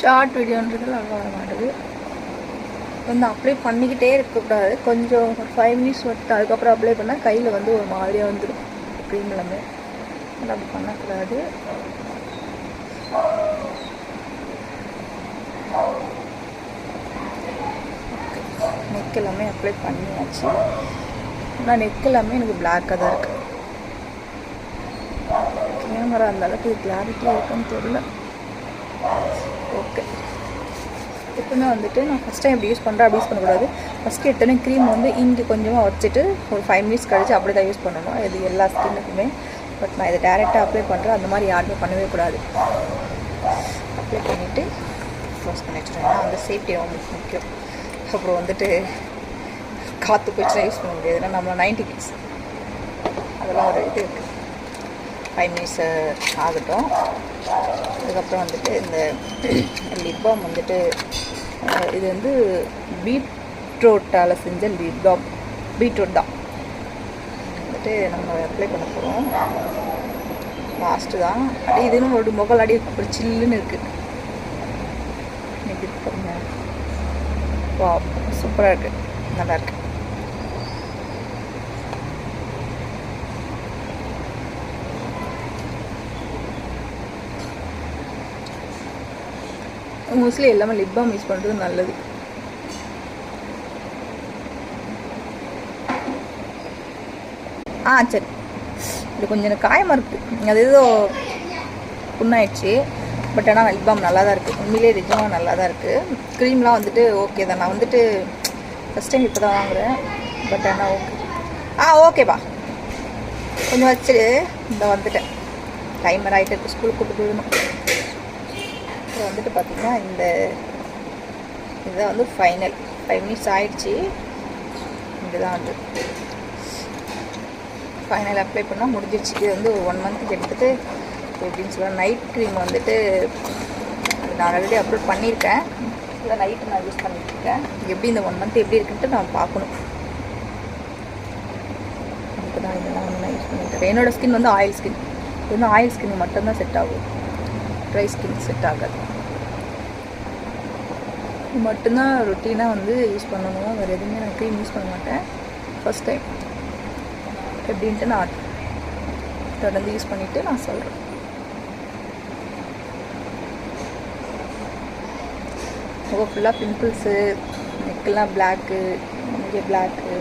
Short வீடியோன்றது அவ்வளோ வர மாட்டேது. வந்து அப்ளை பண்ணிக்கிட்டே இருக்கக்கூடாது, கொஞ்சம் ஒரு 5 மினிட்ஸ் வந்துட்டு அதுக்கப்புறம் அப்ளை பண்ணால் கையில் வந்து ஒரு மாதிரியாக வந்துடும் க்ரீம் எல்லாமே. அதை அப்படி பண்ணக்கூடாது. நெக் எல்லாமே அப்ளை பண்ணியாச்சு. ஆனால் நெக் எல்லாமே எனக்கு பிளாக்காக தான் இருக்குது. கேமரா அந்த அளவுக்கு கிளாரிட்டியாக இருக்குன்னு தெரியல. ஓகே, எப்பவுமே வந்துட்டு நான் ஃபஸ்ட் டைம் எப்படி யூஸ் பண்ணுறேன் அப்படி யூஸ் பண்ணக்கூடாது. ஃபஸ்ட்டு எடுத்தோடனே க்ரீம் வந்து இங்கே கொஞ்சமாக வச்சுட்டு ஒரு 5 மினிட்ஸ் கழிச்சு அப்படி தான் யூஸ் பண்ணணும். இது எல்லா ஸ்கின்னுக்குமே. பட் நான் இதை டேரெக்டாக அப்ளை பண்ணுறேன், அந்த மாதிரி யாருமே பண்ணவே கூடாது. அப்ளை பண்ணிவிட்டு க்ளோஸ் பண்ணி வச்சுருவேன். ஏன்னா வந்து சேஃப்டி ரொம்ப முக்கியம். அப்புறம் வந்துட்டு காற்று போயிடுச்சுன்னா யூஸ் பண்ண முடியாது. ஏன்னா நம்ம 90 கிட்ஸ் அதெல்லாம் ஒரு இது இருக்குது. 5 மினிட்ஸ் ஆகட்டும். அதுக்கப்புறம் வந்துட்டு இந்த லிப் பாம் வந்துட்டு இது வந்து பீட்ரூட்டால் செஞ்ச லிப் பாம். பீட்ரூட் தான் வந்துட்டு நம்ம அப்ளை பண்ண போகிறோம். லாஸ்ட்டு தான். அப்படியே இதுன்னு ஒரு முகல் அடி ஒரு சில்லுன்னு இருக்குது. எப்படி பாருங்க, வா சூப்பராக இருக்குது, நல்லாயிருக்கு. மோஸ்ட்லி எல்லாமே லிப் பாம் யூஸ் பண்ணுறது நல்லது. சரி, இது கொஞ்சம் எனக்கு காயமாக இருக்குது. அது ஏதோ புண்ணாயிடுச்சு. பட் ஆனால் லிப் பாம் நல்லா தான் இருக்குது. உண்மையிலே நிஜமாக நல்லா தான் இருக்குது. க்ரீம்லாம் வந்துட்டு ஓகே தான். நான் வந்துட்டு ஃபஸ்ட் டைம் இப்போ தான் வாங்குகிறேன். பட் ஆனால் ஓகே. ஓகேப்பா, கொஞ்சம் வச்சுட்டு இந்த வந்துட்டேன். டைமர் ஆகிட்டு இருக்குது, ஸ்கூலுக்கு கூப்பிட்டு போயிடணும். அப்புறம் வந்துட்டு பார்த்திங்கன்னா இந்த இதுதான் வந்து ஃபைனல். 5 மினிட்ஸ் ஆகிடுச்சி. இதுதான் வந்து ஃபைனல் அப்ளை பண்ணால் முடிஞ்சிடுச்சு. இது வந்து 1 மந்த்துக்கு எடுத்துகிட்டு எப்படின்னு சொல்லுவேன். நைட் க்ரீம் வந்துட்டு நான் ஆல்ரெடி அப்லோட் பண்ணியிருக்கேன். இதை நைட்டு நான் யூஸ் பண்ணிட்டுருக்கேன். எப்படி இந்த 1 மந்த் எப்படி இருக்குன்ட்டு நான் பார்க்கணும். அதுக்கு தான் இதெல்லாம் வந்து நான் யூஸ் பண்ணிட்டுருக்கேன். என்னோடய ஸ்கின் வந்து ஆயில் ஸ்கின். இது வந்து ஆயில் ஸ்கின் மட்டும்தான் செட் ஆகும், ட்ரை ஸ்கின் செட் ஆகாது. இது மட்டும்தான் ரொட்டீனாக வந்து யூஸ் பண்ணணும். வேறு எதுவுமே நான் க்ரீம் யூஸ் பண்ண மாட்டேன். ஃபஸ்ட் டைம் எப்படின்ட்டு நான் தொடர்ந்து யூஸ் பண்ணிவிட்டு நான் சொல்கிறேன். ஃபுல்லாக பிம்பிள்ஸு, நெக்கெல்லாம் பிளாக்கு, இங்கே பிளாக்கு,